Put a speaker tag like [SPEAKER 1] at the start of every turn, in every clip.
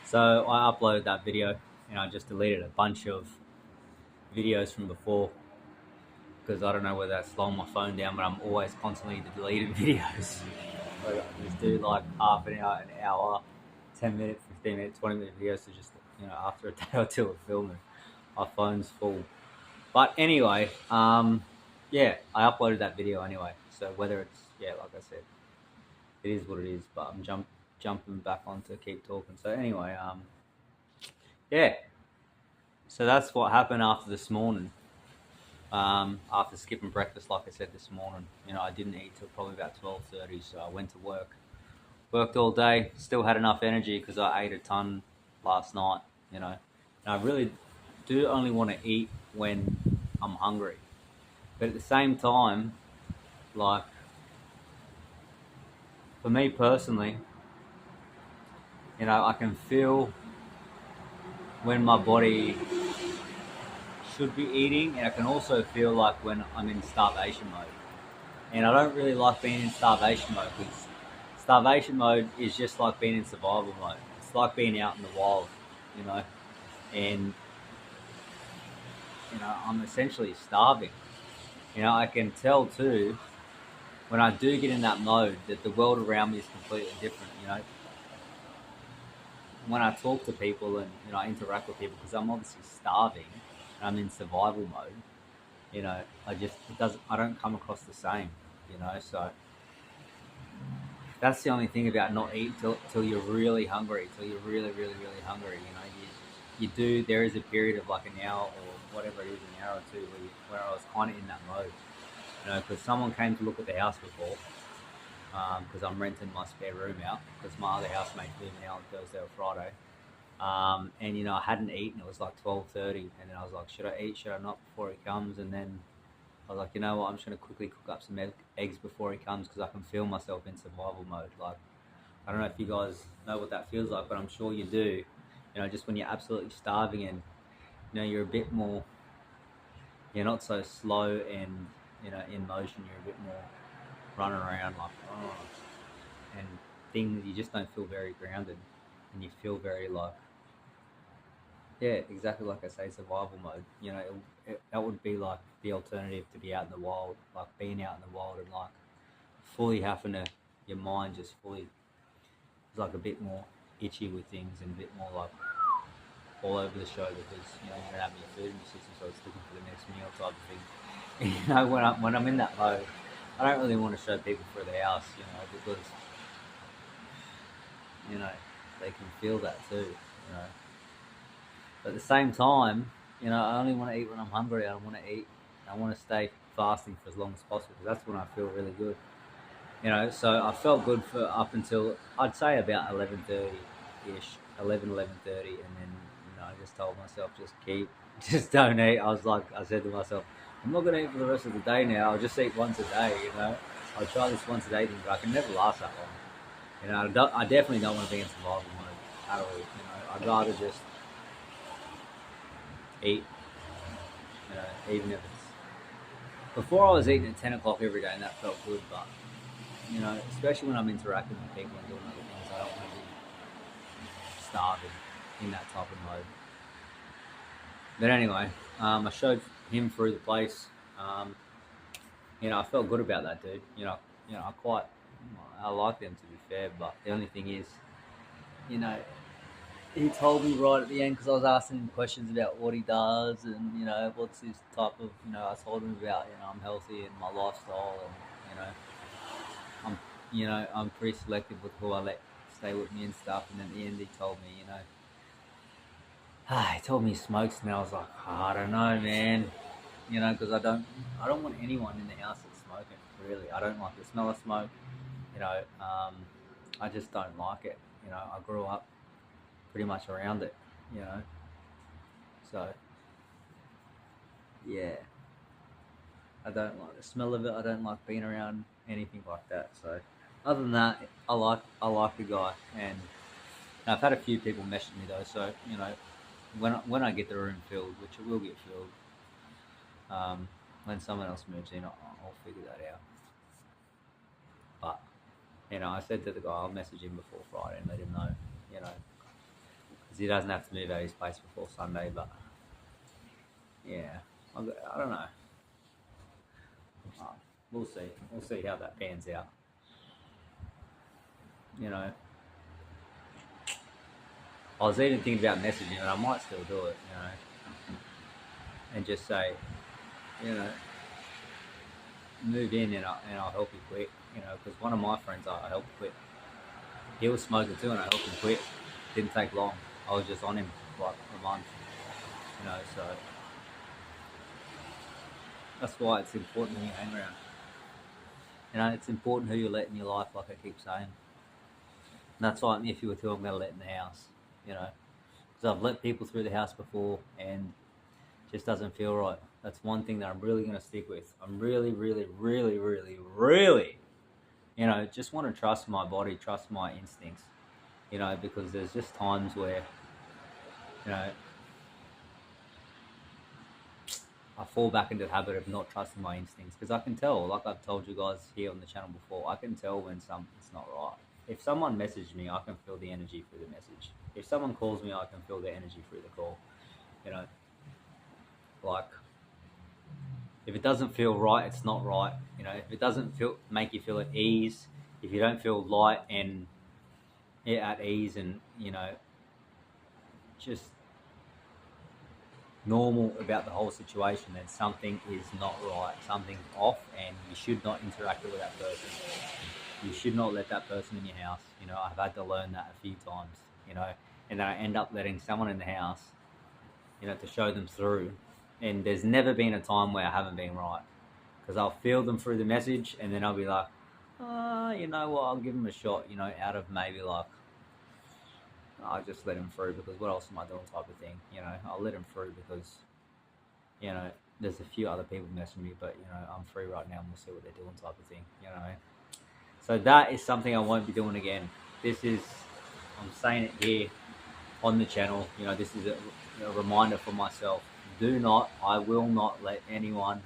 [SPEAKER 1] So I uploaded that video and I just deleted a bunch of videos from before because I don't know whether that's slowing my phone down, but I'm always constantly deleting videos. Like, I just do like half an hour, 10 minutes, 15 minutes, 20-minute videos to just, after a day or two of filming, my phone's full. But anyway, yeah, I uploaded that video anyway. So whether it's, yeah, like I said, it is what it is, but I'm jumping back on to keep talking. So anyway, yeah, so that's what happened after this morning. After skipping breakfast, like I said this morning, I didn't eat till probably about 12:30, so I went to work. Worked all day, still had enough energy because I ate a ton last night, And I really do only want to eat when I'm hungry. But at the same time, like, for me personally, I can feel when my body should be eating, and I can also feel like when I'm in starvation mode. And I don't really like being in starvation mode because starvation mode is just like being in survival mode. It's like being out in the wild, you know, and I'm essentially starving. I can tell too when I do get in that mode that the world around me is completely different. When I talk to people and I interact with people because I'm obviously starving and I'm in survival mode. I just it doesn't. I don't come across the same. So that's the only thing about not eating till you're really hungry, till you're really, really, really hungry. You do. There is a period of like an hour or whatever it is, an hour or two, where I was kind of in that mode. Because someone came to look at the house before, because I'm renting my spare room out because my other housemate's moving out on Thursday or Friday. And I hadn't eaten. It was like 12:30, and then I was like, should I eat? Should I not before he comes? And then I was like, you know what? I'm just gonna quickly cook up some eggs before he comes because I can feel myself in survival mode. Like, I don't know if you guys know what that feels like, but I'm sure you do. Just when you're absolutely starving and you're a bit more, you're not so slow and in motion. You're a bit more running around like, oh, and things. You just don't feel very grounded, and you feel very like, yeah, exactly like I say, survival mode. That would be like the alternative to be out in the wild, like being out in the wild and like fully having to, your mind just fully is like a bit more itchy with things and a bit more like all over the show because you don't have any food in your system, so it's looking for the next meal type of thing. When I'm in that mode, I don't really want to show people for the house, because you know they can feel that too, But at the same time, I only want to eat when I'm hungry. I don't want to eat. I want to stay fasting for as long as possible because that's when I feel really good. So I felt good for up until I'd say about 11:30 ish, 11:30, and then I just told myself just don't eat. I said to myself, I'm not gonna eat for the rest of the day now. I'll just eat once a day. I'll try this once a day thing, but I can never last that long. I definitely don't want to be in survival mode at all. I'd rather just eat. Even if it's before I was eating at 10 o'clock every day, and that felt good, but especially when I'm interacting with people and doing other things, I don't want to be starving in that type of mode. But anyway, I showed him through the place. Um, I felt good about that dude. I like them to be fair, but the only thing is, you know, he told me right at the end because I was asking him questions about what he does and what's his type of I told him about I'm healthy and my lifestyle and I'm I'm pretty selective with who I let stay with me and stuff. And at the end, he told me he told me he smokes, and I was like, I don't know, man. Because I don't want anyone in the house that's smoking. Really, I don't like the smell of smoke. You know, um, I just don't like it. I grew up pretty much around it. You know, so yeah, I don't like the smell of it. I don't like being around anything like that. So other than that, I like the guy, and I've had a few people message me though. So when I get the room filled, which it will get filled, when someone else moves in, I'll figure that out. But I said to the guy, I'll message him before Friday and let him know. You know, because he doesn't have to move out of his place before Sunday. But yeah, I don't know. Uh, we'll see. We'll see how that pans out. You know, I was even thinking about messaging, and I might still do it. You know, and just say, you know, move in and I'll help you quit. You know, because one of my friends I helped quit. He was smoking too, and I helped him quit. Didn't take long. I was just on him for like a month. You know, so that's why it's important when you hang around. You know, it's important who you let in your life, like I keep saying. And that's why if you were to, I'm going to let in the house. You know, because I've let people through the house before, and it just doesn't feel right. That's one thing that I'm really going to stick with. I'm really, really, really, really, really, you know, just want to trust my body, trust my instincts. You know, because there's just times where, you know, I fall back into the habit of not trusting my instincts because I can tell, like I've told you guys here on the channel before, I can tell when something's not right. If someone messaged me, I can feel the energy through the message. If someone calls me, I can feel the energy through the call. You know, like if it doesn't feel right, it's not right. You know, if it doesn't make you feel at ease, if you don't feel light and at ease, and you know, just normal about the whole situation, then something is not right, something's off, and you should not interact with that person. You should not let that person in your house. You know, I've had to learn that a few times, you know, and then I end up letting someone in the house, you know, to show them through. And there's never been a time where I haven't been right, because I'll feel them through the message, and then I'll be like, you know what, I'll give them a shot, you know, out of maybe like, I'll just let them through because what else am I doing type of thing, you know. I'll let them through because, you know, there's a few other people messaging me, but, you know, I'm free right now and we'll see what they're doing type of thing, you know. So that is something I won't be doing again. This is, I'm saying it here on the channel, you know, this is a reminder for myself. I will not let anyone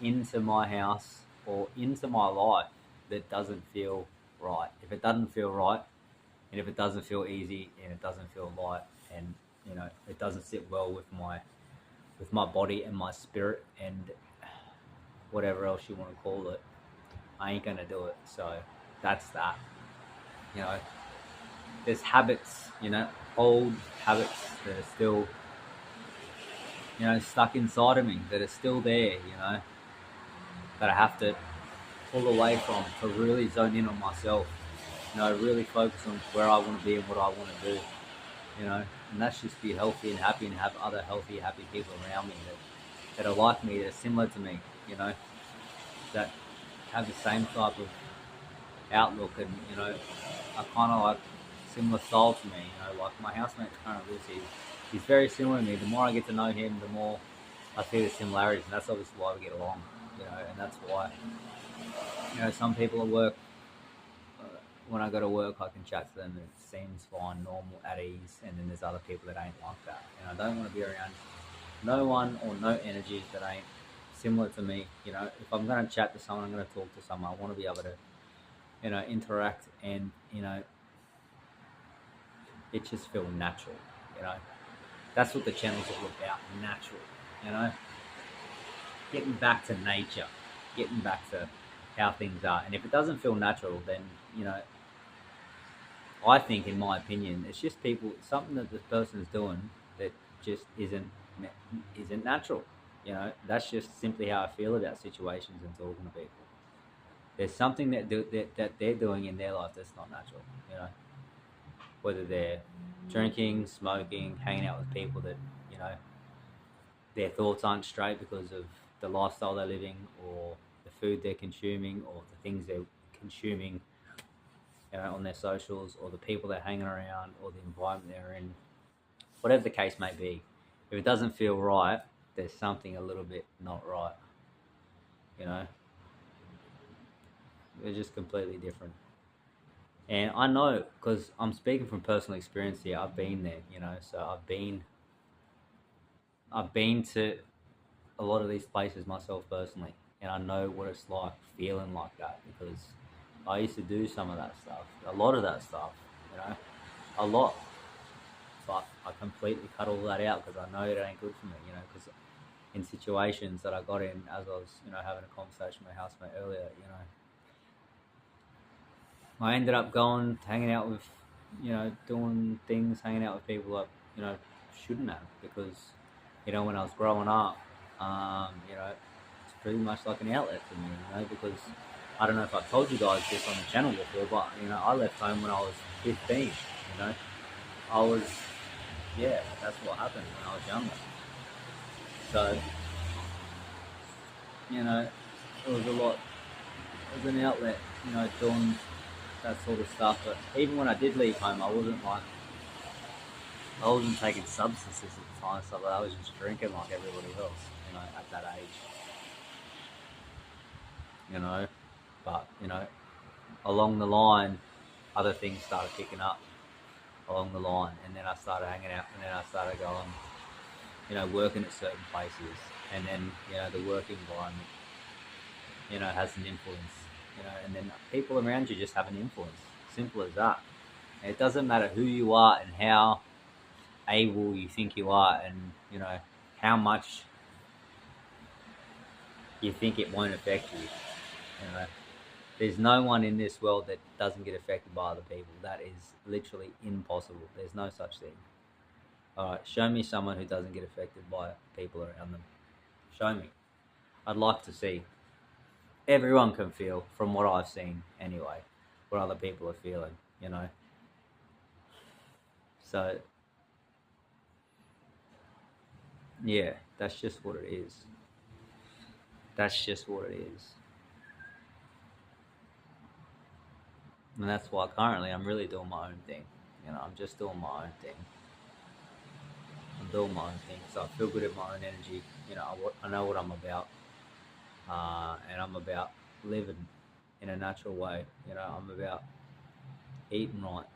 [SPEAKER 1] into my house or into my life that doesn't feel right. If it doesn't feel right, and if it doesn't feel easy, and it doesn't feel light, and you know, it doesn't sit well with my body and my spirit and whatever else you want to call it, I ain't gonna do it. So that's that. You know, there's habits, you know, old habits that are still, you know, stuck inside of me, that are still there, you know, that I have to pull away from to really zone in on myself. You know, really focus on where I want to be and what I want to do. You know, and that's just be healthy and happy and have other healthy, happy people around me that are like me, that are similar to me. You know, that have the same type of outlook, and you know, are kind of like similar style to me. You know, like my housemate currently lives here. He's very similar to me. The more I get to know him, the more I see the similarities, and that's obviously why we get along. You know, and that's why, you know, some people at work, when I go to work, I can chat to them and it seems fine, normal, at ease, and then there's other people that ain't like that. And I don't want to be around no one or no energies that ain't similar to me. You know, if I'm going to chat to someone, I'm going to talk to someone, I want to be able to, you know, interact, and, you know, it just feel natural, you know. That's what the channel's all about, natural, you know. Getting back to nature, getting back to how things are. And if it doesn't feel natural, then, you know, I think, in my opinion, it's just something that this person is doing that just isn't natural. You know, that's just simply how I feel about situations and talking to people. There's something that they're doing in their life that's not natural. You know, whether they're drinking, smoking, hanging out with people that, you know, their thoughts aren't straight because of the lifestyle they're living, or the food they're consuming, or the things they're consuming, you know, on their socials, or the people they're hanging around, or the environment they're in, whatever the case may be. If it doesn't feel right, there's something a little bit not right. You know, they're just completely different. And I know, because I'm speaking from personal experience here. I've been there, you know. So I've been to a lot of these places myself personally, and I know what it's like feeling like that, because I used to do some of that stuff, a lot of that stuff, you know, a lot. But completely cut all that out because I know it ain't good for me, you know, because in situations that I got in, as I was, you know, having a conversation with my housemate earlier, you know, I ended up going, hanging out with, you know, doing things, hanging out with people I, you know, shouldn't have because, you know, when I was growing up, you know, it's pretty much like an outlet for me, you know, because I don't know if I've told you guys this on the channel before, but, you know, I left home when I was 15, you know. I was, yeah, that's what happened when I was younger. So, you know, it was a lot, it was an outlet, you know, doing that sort of stuff. But even when I did leave home, I wasn't taking substances at the time, so I was just drinking like everybody else, you know, at that age, you know. But, you know, along the line, other things started picking up along the line, and then I started hanging out, and then I started going, you know, working at certain places, and then, you know, the work environment, you know, has an influence, you know, and then people around you just have an influence. Simple as that. And it doesn't matter who you are and how able you think you are, and, you know, how much you think it won't affect you. You know, there's no one in this world that doesn't get affected by other people. That is literally impossible. There's no such thing. All right, show me someone who doesn't get affected by people around them. Show me. I'd like to see. Everyone can feel, from what I've seen anyway, what other people are feeling, you know. So, yeah, that's just what it is. That's just what it is. And that's why currently I'm really doing my own thing. You know, I'm just doing my own thing. I'm doing my own thing. So I feel good in my own energy. You know, I know what I'm about. And I'm about living in a natural way. You know, I'm about eating right,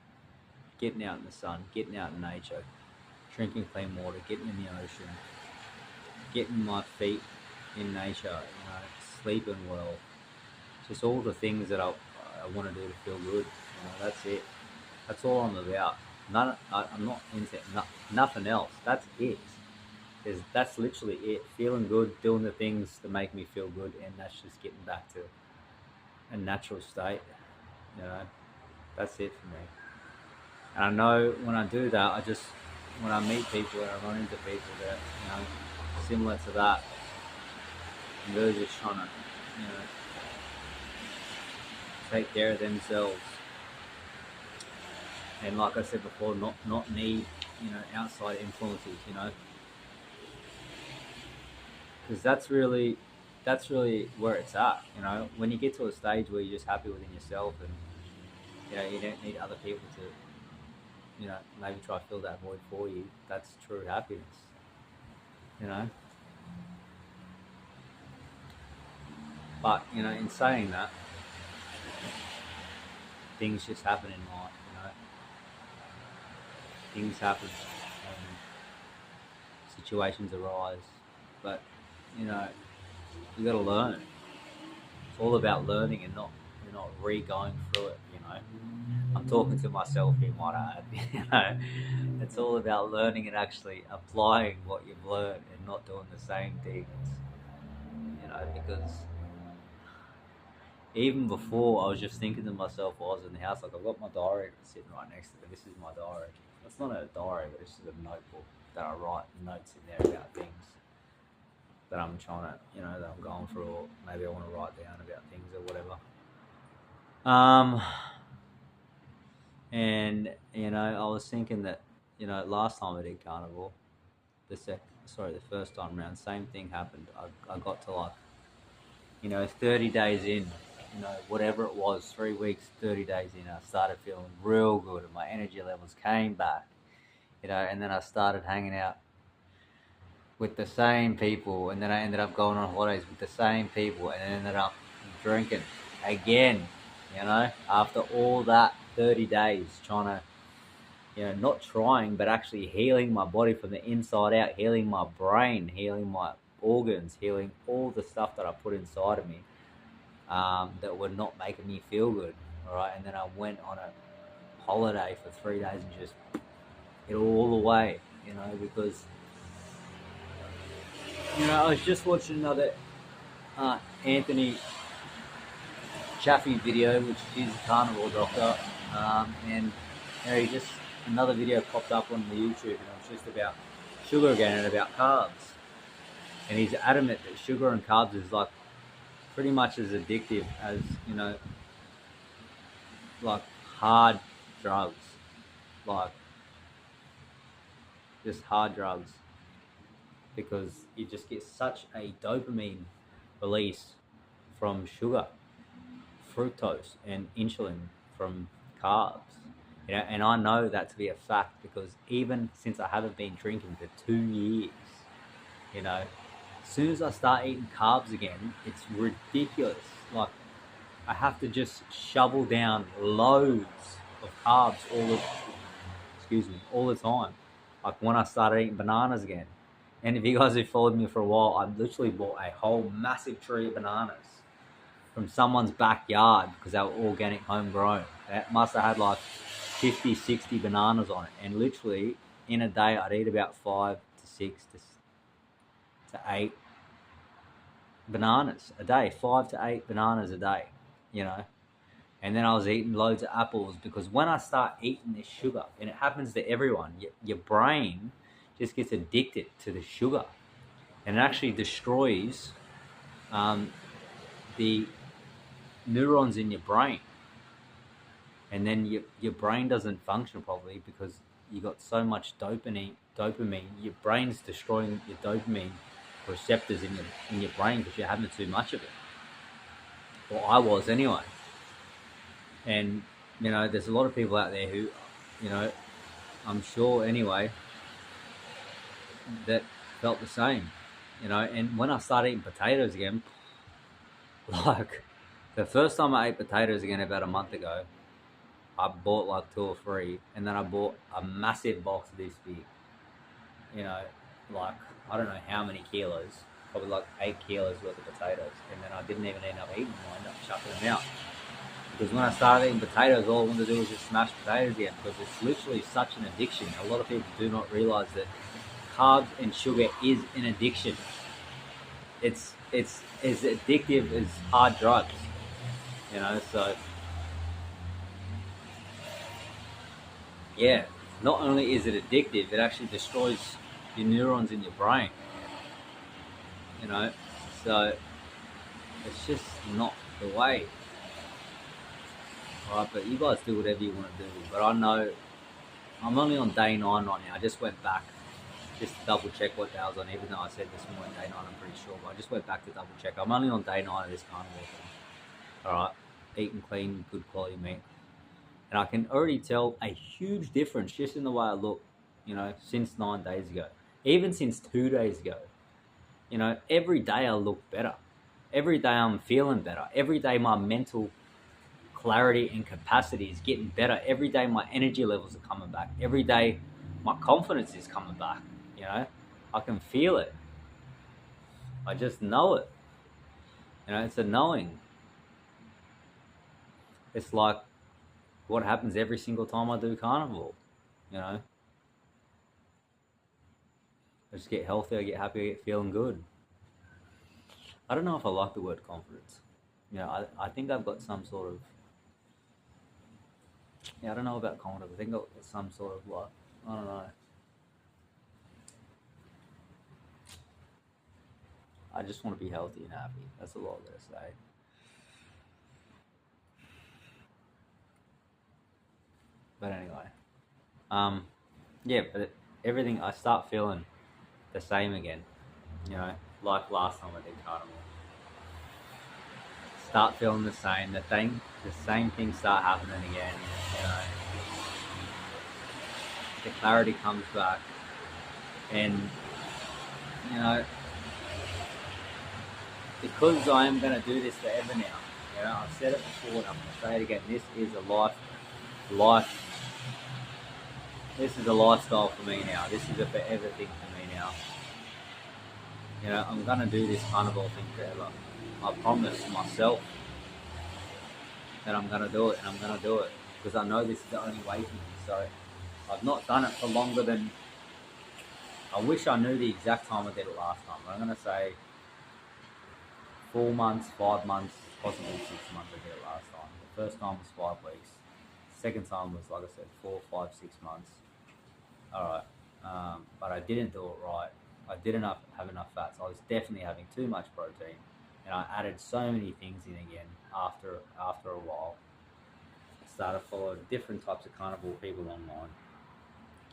[SPEAKER 1] getting out in the sun, getting out in nature, drinking clean water, getting in the ocean, getting my feet in nature, you know, sleeping well. Just all the things that I want to do to feel good. You know, that's it. That's all I'm about. I'm not into nothing else. That's it. That's literally it. Feeling good, doing the things that make me feel good, and that's just getting back to a natural state. You know, that's it for me. And I know when I do that, when I meet people and I run into people that, you know, similar to that, I'm really just trying to, you know, take care of themselves. And like I said before, not need, you know, outside influences, you know, because that's really where it's at. You know, when you get to a stage where you're just happy within yourself, and, you know, you don't need other people to, you know, maybe try to fill that void for you. That's true happiness. You know, but, you know, in saying that, things just happen in life. You know, things happen, and situations arise, but, you know, you got to learn. It's all about learning and not, you're not re-going through it. You know, I'm talking to myself here, might I add. You know, it's all about learning and actually applying what you've learned and not doing the same things. You know, because even before, I was just thinking to myself while I was in the house, like, I've got my diary sitting right next to me. This is my diary. It's not a diary, but it's just a notebook that I write notes in there about things that I'm trying to, you know, that I'm going through, or maybe I want to write down about things or whatever. Um, and, you know, I was thinking that, you know, last time I did carnival, the first time round, same thing happened. I got to, like, you know, 30 days in, you know, whatever it was, 3 weeks, 30 days in, I started feeling real good, and my energy levels came back, you know, and then I started hanging out with the same people, and then I ended up going on holidays with the same people, and ended up drinking again, you know, after all that 30 days trying to, you know, not trying, but actually healing my body from the inside out, healing my brain, healing my organs, healing all the stuff that I put inside of me, that were not making me feel good. All right. And then I went on a holiday for 3 days and just it all away. you know, because, you know, I was just watching another Anthony Chaffee video, which is a carnivore doctor, and you know, he just another video popped up on the YouTube, and it was just about sugar again and about carbs, and he's adamant that sugar and carbs is like pretty much as addictive as, you know, like hard drugs, like just hard drugs, because you just get such a dopamine release from sugar, fructose, and insulin from carbs. You know, and I know that to be a fact because even since I haven't been drinking for 2 years, you know, as soon as I start eating carbs again, it's ridiculous. Like, I have to just shovel down loads of carbs all the time. Like when I started eating bananas again. And if you guys have followed me for a while, I literally bought a whole massive tree of bananas from someone's backyard because they were organic, homegrown. That must have had like 50, 60 bananas on it. And literally in a day, I'd eat about 5 to 6 to 8 bananas a day. 5 to 8 bananas a day, you know. And then I was eating loads of apples because when I start eating this sugar, and it happens to everyone, your brain just gets addicted to the sugar. And it actually destroys the neurons in your brain. And then your brain doesn't function properly because you got so much dopamine. Your brain's destroying your dopamine receptors in your brain because you're having too much of it. Well, I was anyway. And, you know, there's a lot of people out there who, you know, I'm sure anyway, that felt the same, you know. And when I started eating potatoes again, like the first time I ate potatoes again about a month ago, I bought like 2 or 3, and then I bought a massive box this big, you know, like I don't know how many kilos, probably like 8 kilos worth of potatoes, and then I didn't even end up eating them. I ended up chucking them out. Because when I started eating potatoes, all I wanted to do was just smash potatoes again, because it's literally such an addiction. A lot of people do not realize that carbs and sugar is an addiction. It's as addictive as hard drugs, you know. So yeah, not only is it addictive, it actually destroys your neurons in your brain, you know. So it's just not the way. Right, but you guys do whatever you want to do. But I know I'm only on day 9 right now. I just went back just to double check what day I was on, even though I said this morning day 9, I'm pretty sure. But I just went back to double check. I'm only on day 9 of this carnivore thing. Alright, eating clean, good quality meat. And I can already tell a huge difference just in the way I look, you know, since 9 days ago. Even since 2 days ago. You know, every day I look better. Every day I'm feeling better. Every day my mental clarity and capacity is getting better. Every day my energy levels are coming back. Every day my confidence is coming back. You know, I can feel it. I just know it. You know, it's a knowing. It's like what happens every single time I do carnivore. You know, I just get healthy, I get happy, I get feeling good. I don't know if I like the word confidence. You know, I think I've got some sort of, yeah, I don't know about confidence. I think I've got some sort of like, I don't know. I just want to be healthy and happy. That's all I'm going to say. But anyway, yeah, but everything, I start feeling the same again, you know, like last time I did carnivore. Start feeling the same, the same things start happening again, you know. The clarity comes back, and, you know, because I am going to do this forever now, you know, I've said it before and I'm going to say it again, this is a lifestyle for me now. This is a forever thing for me now. You know, I'm going to do this carnivore thing forever. I promise myself that I'm going to do it, and I'm going to do it because I know this is the only way for me. So I've not done it for longer than I wish I knew the exact time I did it last time. I'm gonna say 4 months, 5 months, possibly 6 months. I did it last time. The first time was 5 weeks. Second time was, like I said, 4, 5, 6 months. All right, but I didn't do it right. I didn't have enough fats. I was definitely having too much protein, and I added so many things in again after a while. I started following different types of carnivore people online,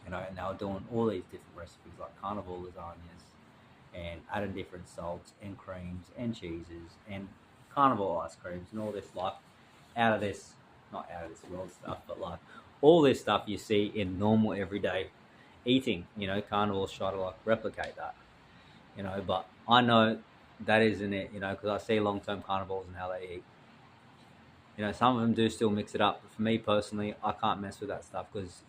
[SPEAKER 1] and they were doing all these different recipes like carnivore lasagnas, and adding different salts and creams and cheeses and carnivore ice creams and all this like out of this, not out of this world stuff, but like all this stuff you see in normal everyday eating. Carnivores try to like replicate that. But I know that isn't it. Because I see long-term carnivores and how they eat. Some of them do still mix it up. But for me personally, I can't mess with that stuff because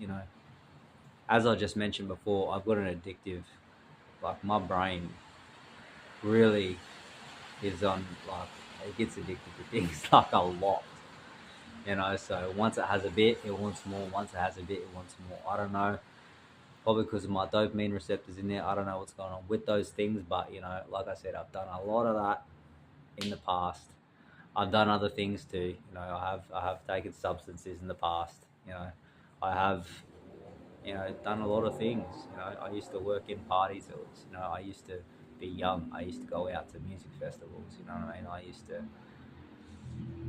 [SPEAKER 1] as I just mentioned before, I've got an addictive, like my brain really is on, like, it gets addicted to things like a lot. So once it has a bit, it wants more. Once it has a bit, it wants more. I don't know, probably because of my dopamine receptors in there. I don't know what's going on with those things, but like I said, I've done a lot of that in the past. I've done other things too. I have taken substances in the past. I have done a lot of things. I used to work in parties. It was, I used to be young. I used to go out to music festivals. You know what I mean?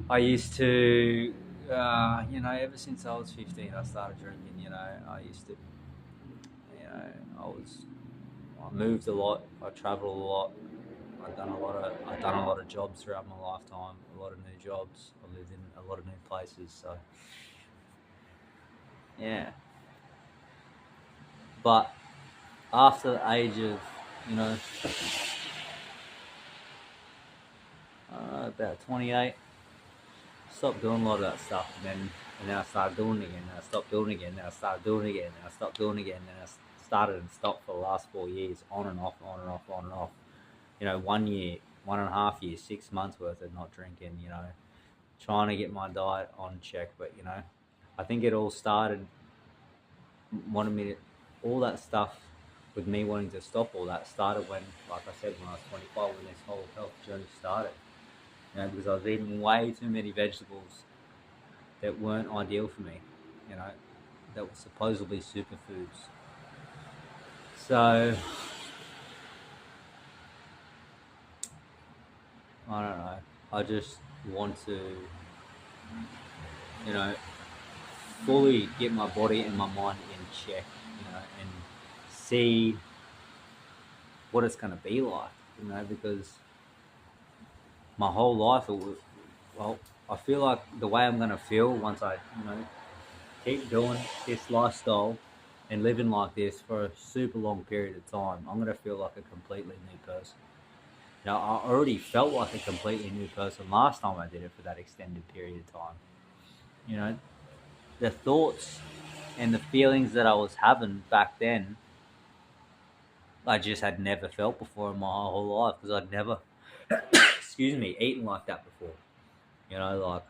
[SPEAKER 1] I used to, ever since I was 15, I started drinking. I used to, I moved a lot. I traveled a lot. I've done a lot of jobs throughout my lifetime. A lot of new jobs. I lived in a lot of new places. So yeah, but after the age of, you know, about 28, stopped doing a lot of that stuff, and then I started doing it again. Then I stopped doing it again. Then I started doing it again. Then I stopped doing it again. Then I started and stopped for the last 4 years, on and off, on and off, on and off. 1 year, 1.5 years, 6 months worth of not drinking. Trying to get my diet on check, but I think it all started wanting me to, all that stuff with me wanting to stop all that started when, like I said, when I was 25, when this whole health journey started. Because I was eating way too many vegetables that weren't ideal for me, you know, that were supposedly superfoods. So, I don't know. I just want to, you know, fully get my body and my mind in check, and see what it's going to be like, because my whole life, well, I feel like the way I'm going to feel once I, keep doing this lifestyle and living like this for a super long period of time, I'm going to feel like a completely new person. I already felt like a completely new person last time I did it for that extended period of time. You know, the thoughts and the feelings that I was having back then, I just had never felt before in my whole life because I'd never, excuse me, eaten like that before. Like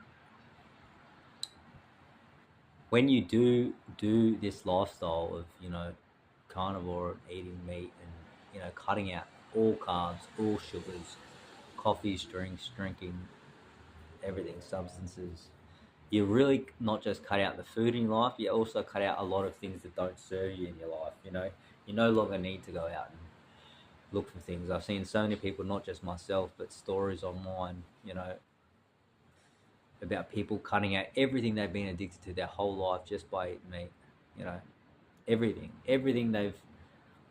[SPEAKER 1] when you do this lifestyle of carnivore and eating meat and cutting out all carbs, all sugars, coffees, drinks, drinking everything, substances. You really not just cut out the food in your life, you also cut out a lot of things that don't serve you in your life. You no longer need to go out and look for things. I've seen so many people, not just myself, but stories online, about people cutting out everything they've been addicted to their whole life just by eating meat. You know, everything they've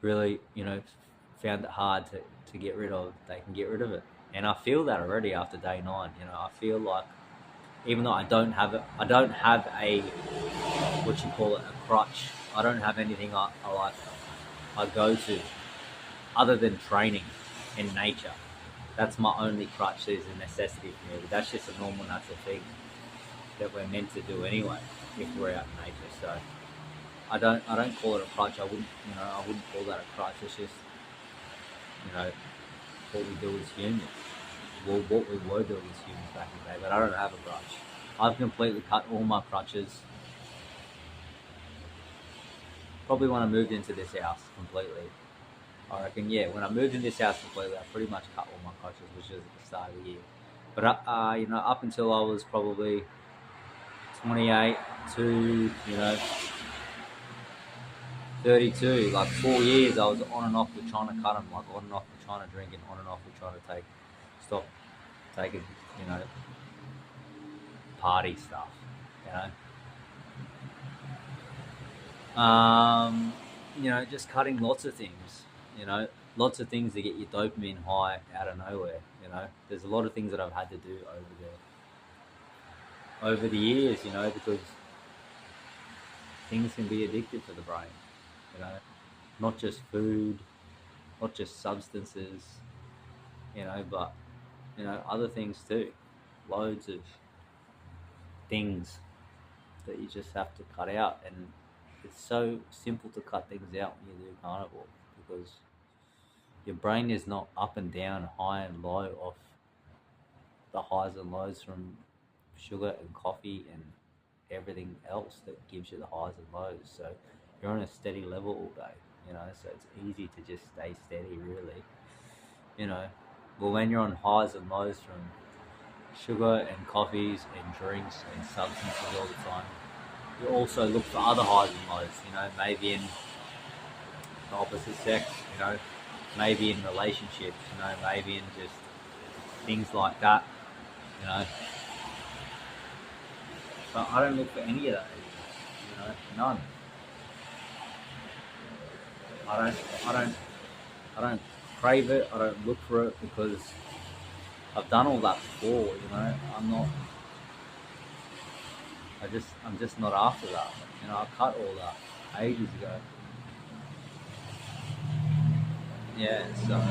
[SPEAKER 1] really, found it hard to get rid of, they can get rid of it. And I feel that already after day 9. I feel like even though I don't have a, what you call it, a crutch. I don't have anything I like, I go to other than training and nature. That's my only crutch. Is a necessity for me. But that's just a normal, natural thing that we're meant to do anyway if we're out in nature. So I don't call it a crutch. I wouldn't call that a crutch. It's just what we do as humans. Well, what we were doing as humans back in the day. But I don't have a crutch. I've completely cut all my crutches. Probably when I moved into this house completely. I reckon, yeah, when I moved in this house completely, I pretty much cut all my crotches, which was at the start of the year. But up until I was probably 28 to 32, like 4 years, I was on and off with trying to cut them, like on and off with trying to drink, and on and off with trying to stop taking, you know, party stuff, you know. Just cutting lots of things, lots of things to get your dopamine high out of nowhere. There's a lot of things that I've had to do over the years, because things can be addictive to the brain, you know, not just food, not just substances, but other things too. Loads of things that you just have to cut out, and it's so simple to cut things out when you do carnivore, because your brain is not up and down, high and low off the highs and lows from sugar and coffee and everything else that gives you the highs and lows. So you're on a steady level all day, so it's easy to just stay steady, really. Well, when you're on highs and lows from sugar and coffees and drinks and substances all the time, you also look for other highs and lows, maybe in the opposite sex, maybe in relationships, maybe in just things like that, But I don't look for any of that, none. I don't crave it. I don't look for it because I've done all that before. I'm just not after that. I cut all that ages ago. Yeah, so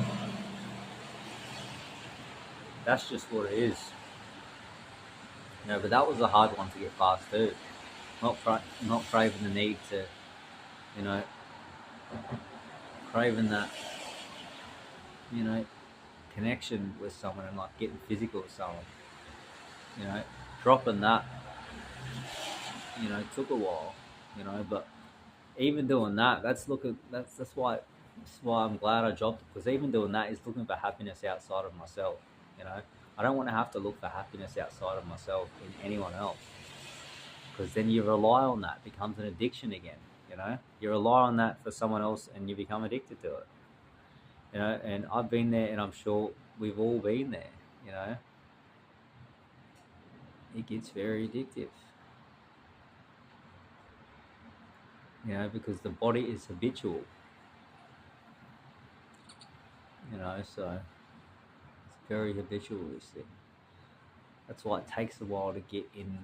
[SPEAKER 1] that's just what it is. But that was a hard one to get past too. Not craving the need to, craving that, connection with someone and like getting physical with someone. Dropping that, took a while, but even doing that, that's why I'm glad I dropped it, because even doing that is looking for happiness outside of myself. I don't want to have to look for happiness outside of myself in anyone else, because then you rely on that, it becomes an addiction again. You rely on that for someone else and you become addicted to it. And I've been there, and I'm sure we've all been there. It gets very addictive. Because the body is habitual. So it's very habitual, this thing. That's why it takes a while to get in,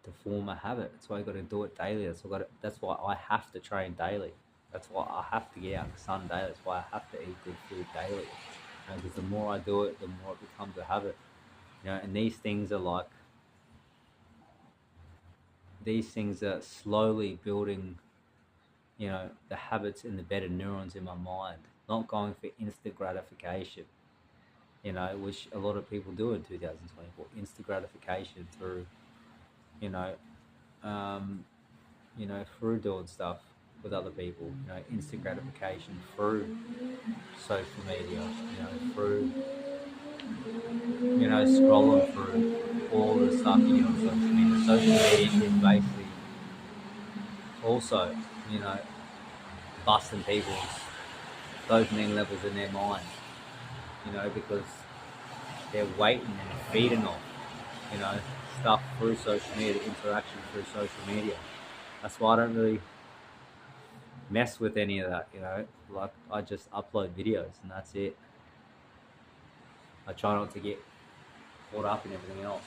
[SPEAKER 1] to form a habit. That's why you got to do it daily. That's why I have to train daily. That's why I have to get out in the sun daily. That's why I have to eat good food daily. Because the more I do it, the more it becomes a habit. And these things are slowly building, the habits and the better neurons in my mind. Not going for instant gratification, which a lot of people do in 2024. Instant gratification through, through doing stuff with other people. Instant gratification through social media. Through, scrolling through all the stuff you get on social media. Social media is basically also, busting people's dopamine levels in their mind, because they're waiting and feeding off, stuff through social media, interaction through social media. That's why I don't really mess with any of that, like I just upload videos and that's it. I try not to get caught up in everything else.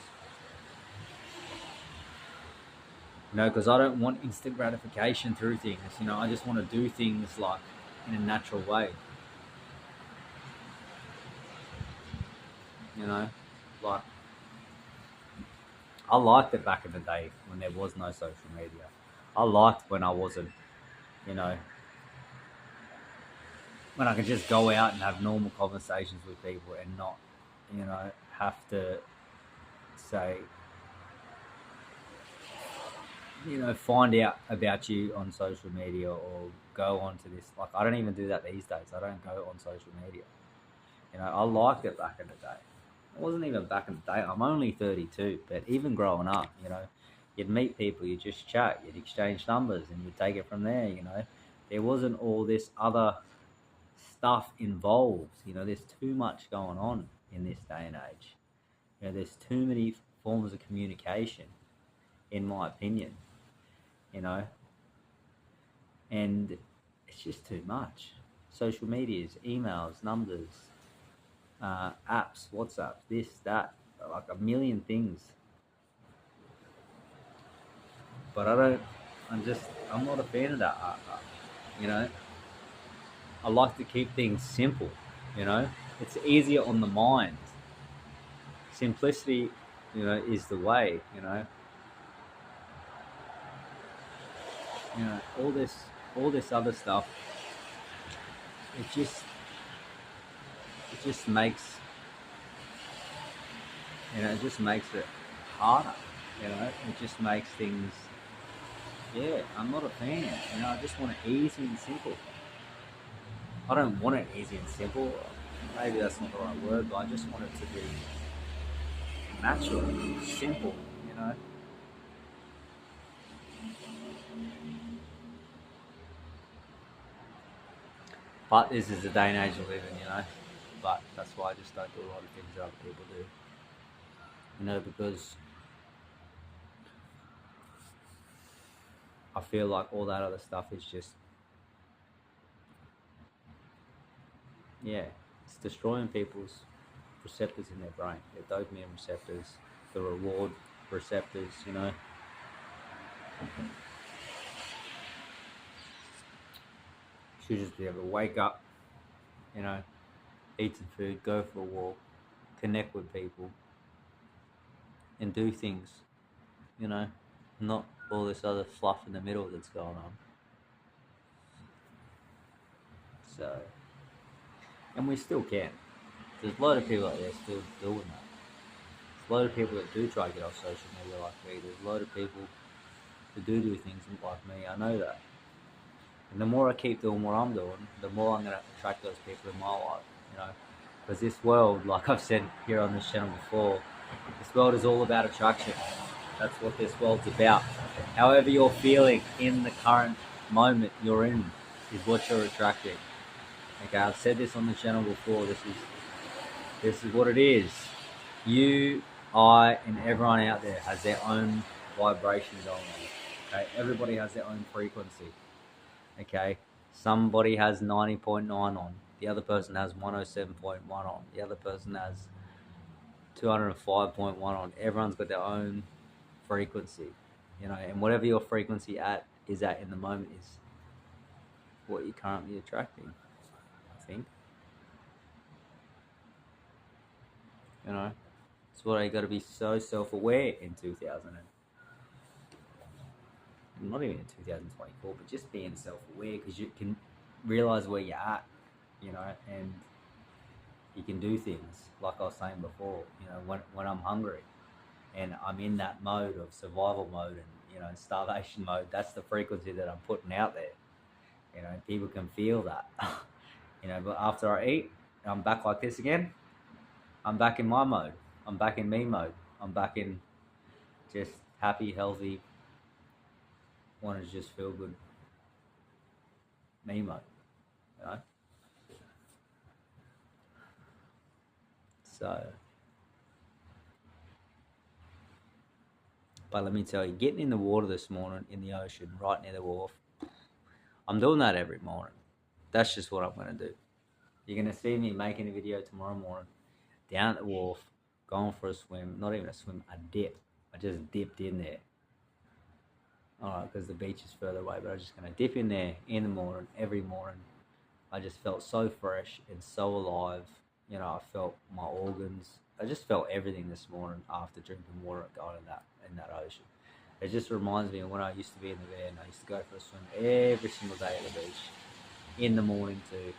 [SPEAKER 1] Because I don't want instant gratification through things. I just want to do things like in a natural way. Like I liked it back in the day when there was no social media. I liked when I wasn't, when I could just go out and have normal conversations with people and not, have to say, find out about you on social media or go onto this. Like, I don't even do that these days. I don't go on social media. I liked it back in the day. It wasn't even back in the day. I'm only 32, but even growing up, you'd meet people, you'd just chat, you'd exchange numbers, and you'd take it from there. There wasn't all this other stuff involved. There's too much going on in this day and age. There's too many forms of communication, in my opinion. You know, and it's just too much. Social medias, emails, numbers, apps, WhatsApp, this, that, like a million things. But I'm not a fan of that. You know, I like to keep things simple. You know, it's easier on the mind. Simplicity, is the way. All this other stuff. It just makes it just makes it harder. It just makes things. Yeah, I'm not a fan. I just want it easy and simple. I don't want it easy and simple. Maybe that's not the right word, but I just want it to be natural, simple. You know. But this is the day and age we live in. But that's why I just don't do a lot of things that other people do. Because I feel like all that other stuff is just, yeah, it's destroying people's receptors in their brain, their dopamine receptors, the reward receptors. Should just be able to wake up, eat some food, go for a walk, connect with people, and do things. Not all this other fluff in the middle that's going on. So, and we still can. There's a lot of people out there still doing that. There's a lot of people that do try to get off social media like me. There's a lot of people who do things like me. I know that. And the more I keep doing what I'm doing, the more I'm going to attract those people in my life. Because this world, like I've said here on this channel before, this world is all about attraction. That's what this world's about. However you're feeling in the current moment you're in is what you're attracting. Okay, I've said this on the channel before. This is what it is. You, I, and everyone out there has their own vibration going on. Okay, everybody has their own frequency. Okay, somebody has 90.9 on. The other person has 107.1 on. The other person has 205.1 on. Everyone's got their own frequency, and whatever your frequency is at in the moment is what you're currently attracting, I think. It's what I got to be so self-aware in 2000. Not even in 2024, but just being self-aware, because you can realize where you're at, and you can do things like I was saying before. When I'm hungry and I'm in that mode of survival mode and starvation mode, that's the frequency that I'm putting out there. People can feel that. But after I eat, I'm back like this again. I'm back in my mode. I'm back in me mode. I'm back in just happy, healthy, want to just feel good me mode. So, but let me tell you, getting in the water this morning in the ocean, right near the wharf, I'm doing that every morning. That's just what I'm going to do. You're going to see me making a video tomorrow morning, down at the wharf, going for a swim. Not even a swim, a dip. I just dipped in there. Alright, because the beach is further away, but I'm just going to dip in there in the morning, every morning. I just felt so fresh and so alive. I felt my organs. I just felt everything this morning after drinking water and going in that ocean. It just reminds me of when I used to be in the van. I used to go for a swim every single day at the beach, in the morning too.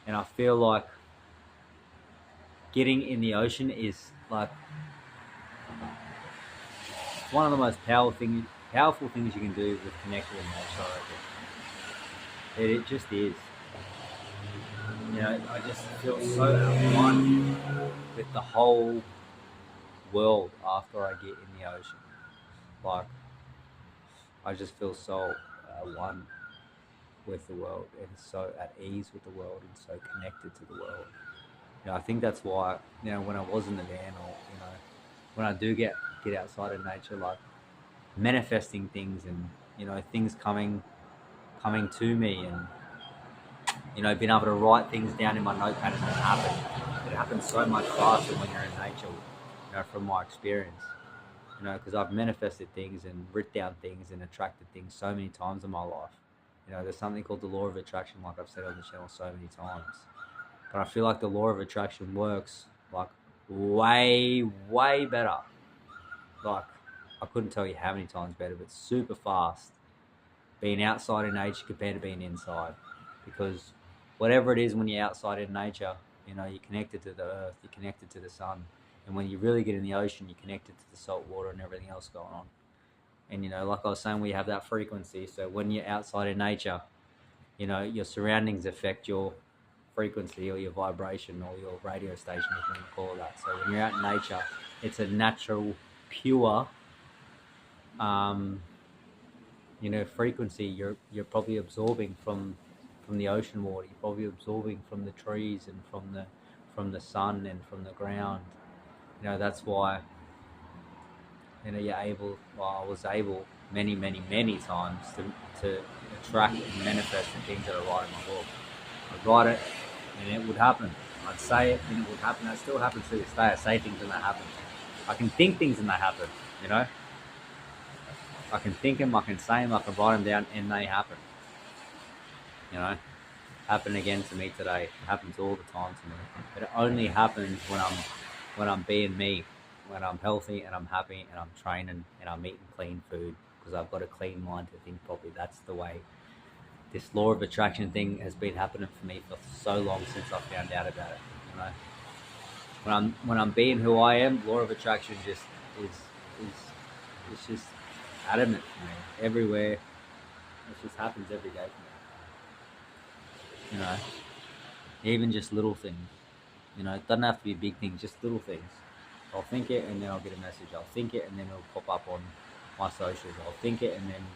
[SPEAKER 1] And I feel like getting in the ocean is like it's one of the most powerful things you can do with connecting with nature. I reckon. It just is. I just feel so at one with the whole world after I get in the ocean. Like I just feel so one with the world and so at ease with the world and so connected to the world. I think that's why when I was in the van, or when I do get outside of nature, like manifesting things, and things coming to me, and being able to write things down in my notepad and it happens so much faster when you're in nature. From my experience, because I've manifested things and written down things and attracted things so many times in my life. There's something called the law of attraction, like I've said on the channel so many times. But I feel like the law of attraction works like way, way better. Like I couldn't tell you how many times better, but super fast being outside in nature compared to being inside. Because whatever it is, when you're outside in nature, you're connected to the earth, you're connected to the sun. And when you really get in the ocean, you're connected to the salt water and everything else going on. And, like I was saying, we have that frequency. So when you're outside in nature, your surroundings affect your frequency or your vibration or your radio station, if you want to call it that. So when you're out in nature, it's a natural, pure, frequency. You're probably absorbing from the ocean water. You're probably absorbing from the trees and from the sun and from the ground. That's why I was able many, many, many times to attract and manifest the things that are right in my book. I'd write it and it would happen. I'd say it and it would happen. That still happens to this day. I say things and that happens. I can think things and they happen, I can think them, I can say them, I can write them down and they happen. Happen again to me today. It happens all the time to me. But it only happens when I'm being me, when I'm healthy and I'm happy and I'm training and I'm eating clean food, because I've got a clean mind to think properly. That's the way this law of attraction thing has been happening for me for so long since I found out about it. When I'm being who I am, law of attraction just it's just adamant for me everywhere. It just happens every day for me. Even just little things. It doesn't have to be big things, just little things. I'll think it and then I'll get a message. I'll think it and then it'll pop up on my socials. I'll think it and then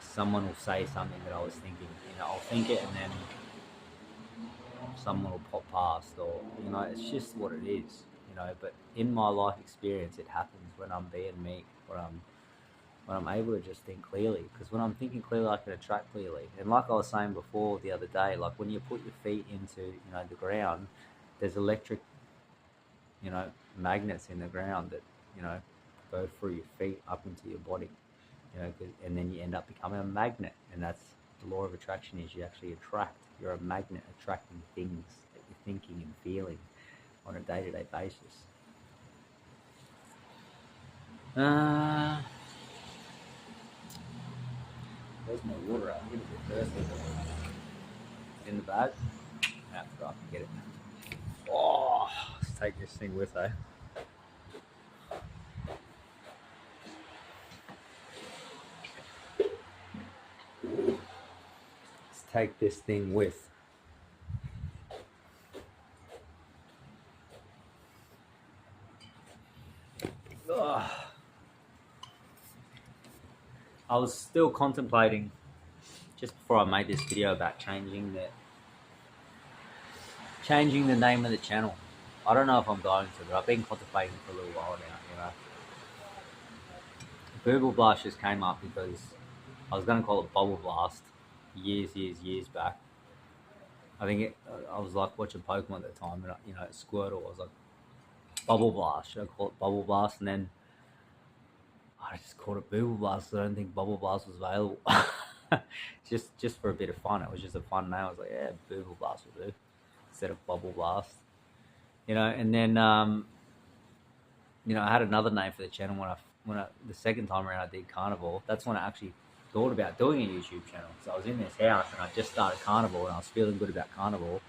[SPEAKER 1] someone will say something that I was thinking. I'll think it and then someone will pop past, or it's just what it is. But in my life experience, it happens when I'm being me, when I'm able to just think clearly. Because when I'm thinking clearly, I can attract clearly. And like I was saying before the other day, like when you put your feet into the ground, there's electric magnets in the ground that go through your feet up into your body. And then you end up becoming a magnet. And that's the law of attraction, is you actually attract. You're a magnet attracting things that you're thinking and feeling on a day-to-day basis. Where's my water at? I'm getting a bit thirsty. In the bag? I forgot to get it. Oh, let's take this thing with, eh? Let's take this thing with. Ugh. I was still contemplating, just before I made this video, about changing the name of the channel. I don't know if I'm going to, but I've been contemplating for a little while now, Booble Blast just came up because I was going to call it Bubble Blast years back. I was like watching Pokemon at the time, and Squirtle, I was like, Bubble Blast, should I call it Bubble Blast? And then I just called it Booble Blast, so I don't think Bubble Blast was available. just for a bit of fun. It was just a fun name. I was like, yeah, Booble Blast will do, instead of Bubble Blast. And then I had another name for the channel when I the second time around I did Carnivore. That's when I actually thought about doing a YouTube channel. So I was in this house and I just started Carnivore, and I was feeling good about Carnivore.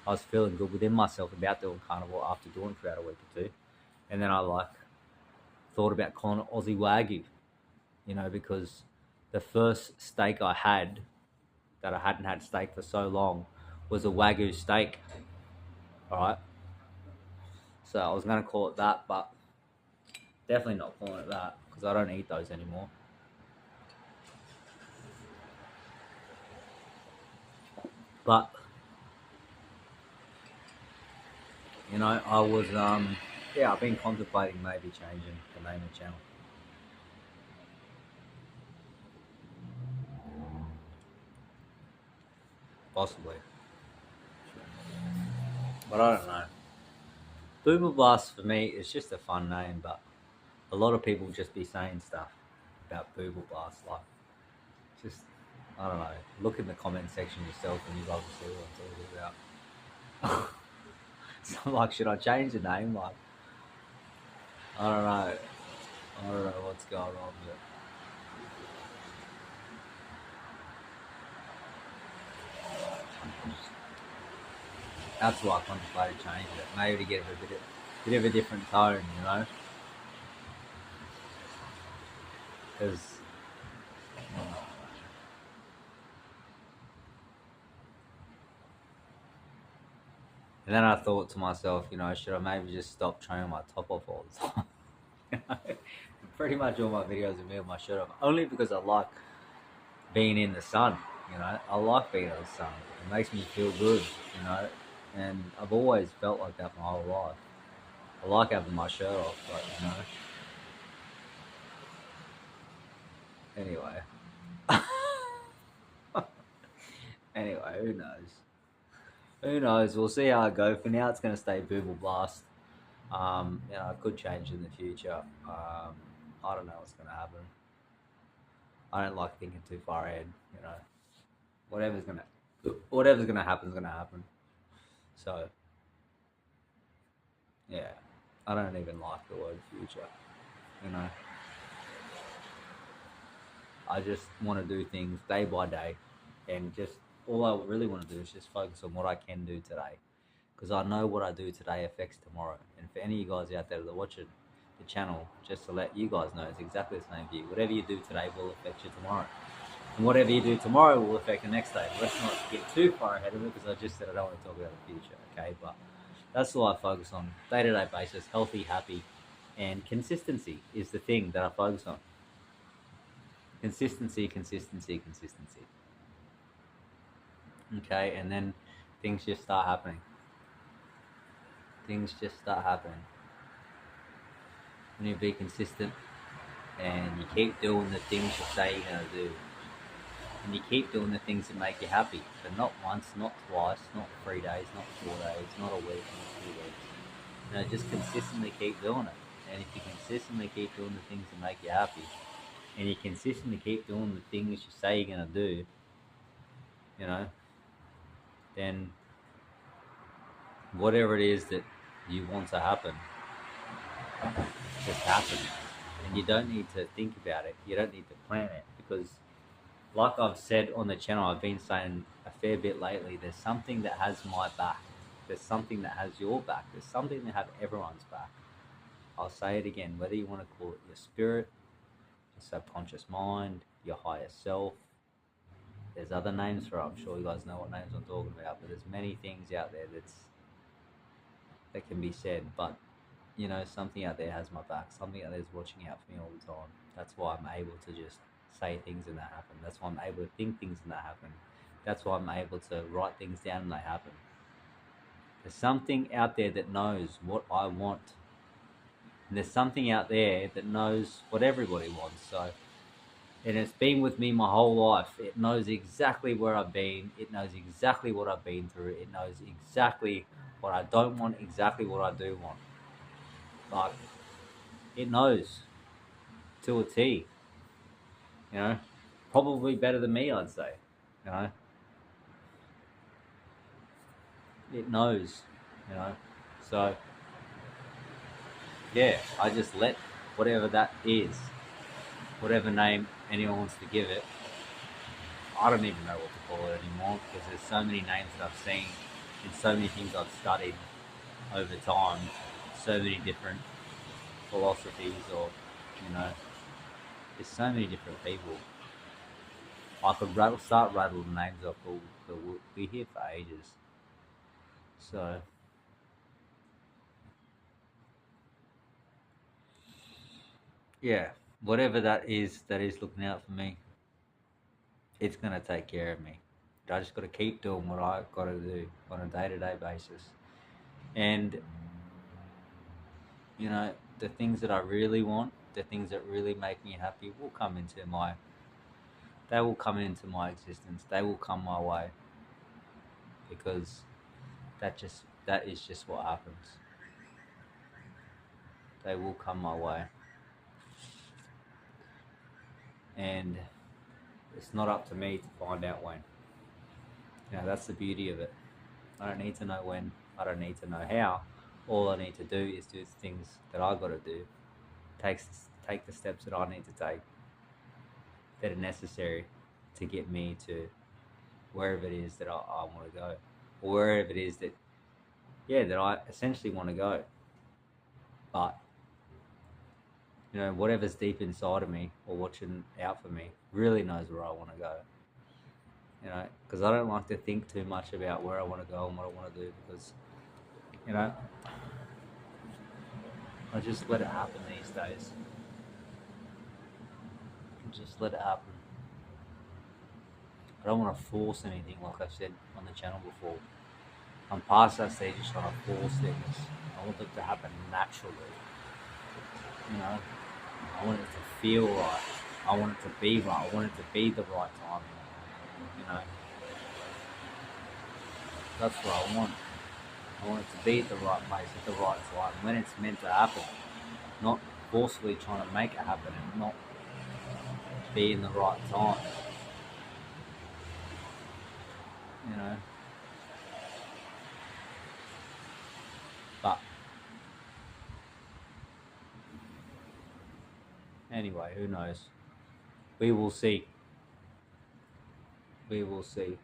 [SPEAKER 1] I was feeling good within myself about doing Carnivore after doing it for about a week or two. And then I thought about calling it Aussie Wagyu, because the first steak I had that I hadn't had steak for so long was a Wagyu steak. All right. So I was going to call it that, but definitely not calling it that because I don't eat those anymore. But, I was, I've been contemplating maybe changing the name of the channel. Possibly. But I don't know. Boomer Blast for me is just a fun name, but a lot of people just be saying stuff about Boomer Blast. Like, just, I don't know. Look in the comment section yourself and you guys will see what I'm talking about. So, like, should I change the name? Like, I don't know. I don't know what's going on with it. That's why I contemplated changing it. Maybe to get a bit of a different tone, Because, and then I thought to myself, should I maybe just stop showing my top off all the time? Pretty much all my videos are me with my shirt off, only because I like being in the sun. I like being in the sun. It makes me feel good. And I've always felt like that my whole life. I like having my shirt off, but anyway. Anyway, who knows? Who knows? We'll see how I go. For now, it's going to stay Booble Blast. I could change in the future. I don't know what's going to happen. I don't like thinking too far ahead. Whatever's gonna happen is gonna happen. So, yeah, I don't even like the word future. I just want to do things day by day, and just all I really want to do is just focus on what I can do today, because I know what I do today affects tomorrow. And for any of you guys out there that are watching the channel, just to let you guys know, it's exactly the same for you. Whatever you do today will affect you tomorrow, and whatever you do tomorrow will affect the next day. Let's not get too far ahead of it, because I just said I don't want to talk about the future, okay? But that's all I focus on, day-to-day basis, healthy, happy, and consistency is the thing that I focus on. Consistency. Okay, and then things just start happening. When you be consistent and you keep doing the things you say you're going to do, and you keep doing the things that make you happy, but not once, not twice, not 3 days, not 4 days, not a week, not 2 weeks. Just consistently keep doing it. And if you consistently keep doing the things that make you happy, and you consistently keep doing the things you say you're going to do, then whatever it is that you want to happen just happens. And you don't need to think about it. You don't need to plan it, because like I've said on the channel, I've been saying a fair bit lately, there's something that has my back. There's something that has your back. There's something that has everyone's back. I'll say it again, whether you want to call it your spirit, your subconscious mind, your higher self. There's other names for it. I'm sure you guys know what names I'm talking about, but there's many things out there that can be said. But something out there has my back. Something out there is watching out for me all the time. That's why I'm able to just say things and that happen. That's why I'm able to think things and that happen. That's why I'm able to write things down and they happen. There's something out there that knows what I want. And there's something out there that knows what everybody wants. And it's been with me my whole life. It knows exactly where I've been. It knows exactly what I've been through. It knows exactly what I don't want, exactly what I do want. Like, it knows to a T. Probably better than me, I'd say. It knows, So, yeah, I just let whatever that is, whatever name anyone wants to give it. I don't even know what to call it anymore, because there's so many names that I've seen and so many things I've studied over time, so many different philosophies or You know, there's so many different people. I could start rattling names off, but we'll be here for ages. So yeah, whatever that is looking out for me, it's gonna take care of me. I just got to keep doing what I got to do on a day-to-day basis, and you know, the things that I really want, the things that really make me happy, will come into my. They will come into my existence. They will come my way because that is just what happens. They will come my way, and it's not up to me to find out when. You know, that's the beauty of it. I don't need to know when. I don't need to know how. All I need to do is do the things that I got to do. Take take the steps that I need to take that are necessary to get me to wherever it is that I want to go, or wherever it is that that I essentially want to go. But you know, whatever's deep inside of me or watching out for me really knows where I want to go. You know, because I don't like to think too much about where I want to go and what I want to do because you know I just let it happen these days. Just let it happen. I don't want to force anything, like I've said on the channel before. I'm past that stage of trying to force things. I want it to happen naturally. You know, I want it to feel right. I want it to be right. I want it to be the right timing. You know, that's what I want. I want it to be at the right place at the right time when it's meant to happen. Not forcefully trying to make it happen and not be in the right time. You know, but anyway, who knows? We will see. We will see.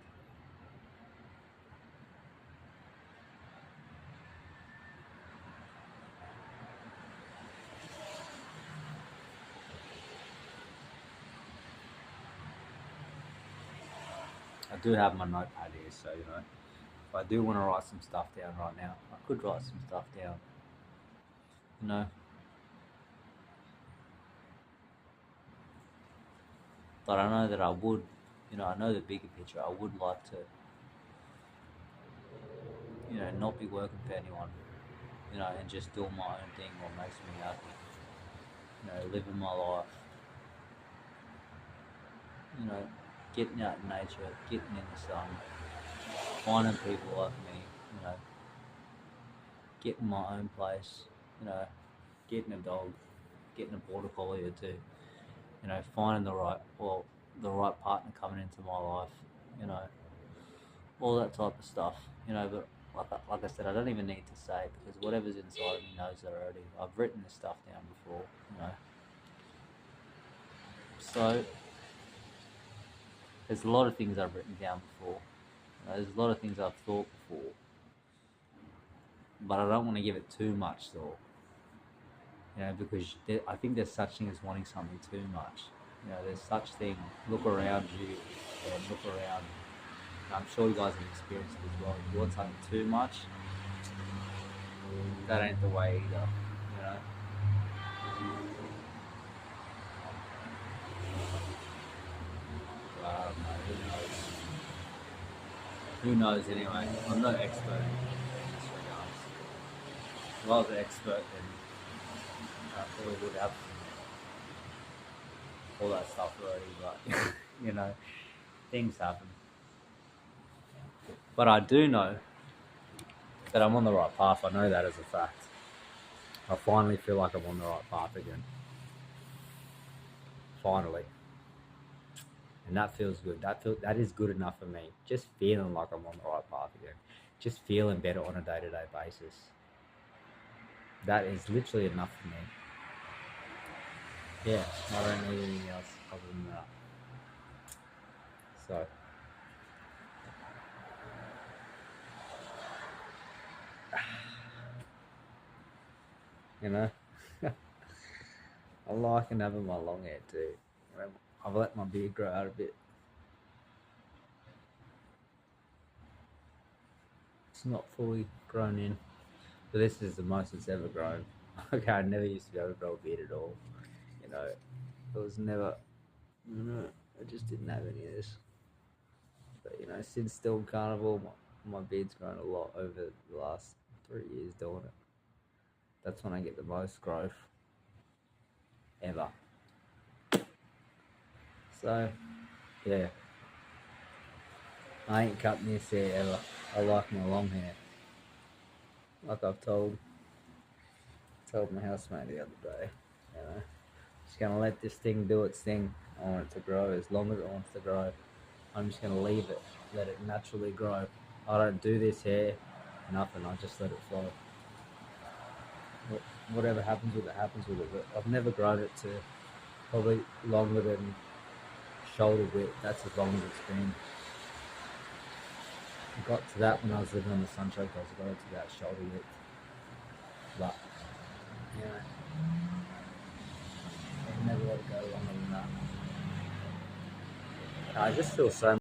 [SPEAKER 1] I do have my notepad here, so you know, if I do want to write some stuff down right now, I could write some stuff down. You know, but I know that I would. You know, I know the bigger picture. I would like to, you know, not be working for anyone. You know, and just doing my own thing, what makes me happy. You know, living my life. You know, getting out in nature, getting in the sun, finding people like me. You know, getting my own place. You know, getting a dog, getting a border collie or two. You know, finding the right partner coming into my life. You know, all that type of stuff. You know, but like I said, I don't even need to say it because whatever's inside of me knows it already. I've written this stuff down before. You know, so there's a lot of things I've written down before. You know, there's a lot of things I've thought before, but I don't want to give it too much thought. You know, because I think there's such thing as wanting something too much. You know, there's such thing. Look around you and look around. I'm sure you guys have experienced it as well. If you want something too much, that ain't the way either. You know. But I don't know. Who knows? Who knows anyway? I'm no expert in this regards. If I was an expert, then I probably would have all that stuff already. But you know, things happen. But I do know that I'm on the right path. I know that as a fact. I finally feel like I'm on the right path again. Finally. And that feels good. That is good enough for me. Just feeling like I'm on the right path again. Just feeling better on a day-to-day basis. That is literally enough for me. Yeah, I don't need anything else other than that. So you know. I like and having my long hair too. I've let my beard grow out a bit. It's not fully grown in, but this is the most it's ever grown. Okay, I never used to be able to grow a beard at all. You know, it was never. No, I just didn't have any of this. But since Storm Carnival, my beard's grown a lot over the last 3 years doing it. That's when I get the most growth ever. So, yeah, I ain't cutting this hair ever. I like my long hair. Like I've told my housemate the other day, just gonna let this thing do its thing. I want it to grow as long as it wants to grow. I'm just gonna leave it, let it naturally grow. I don't do this hair, nothing. I just let it flow. Whatever happens with it, happens with it. But I've never grown it to probably longer than shoulder width. That's as long as it's been. I got to that when I was living on the Sunshine Coast. I got it to that shoulder width. But, I never let it go longer than that. I just feel so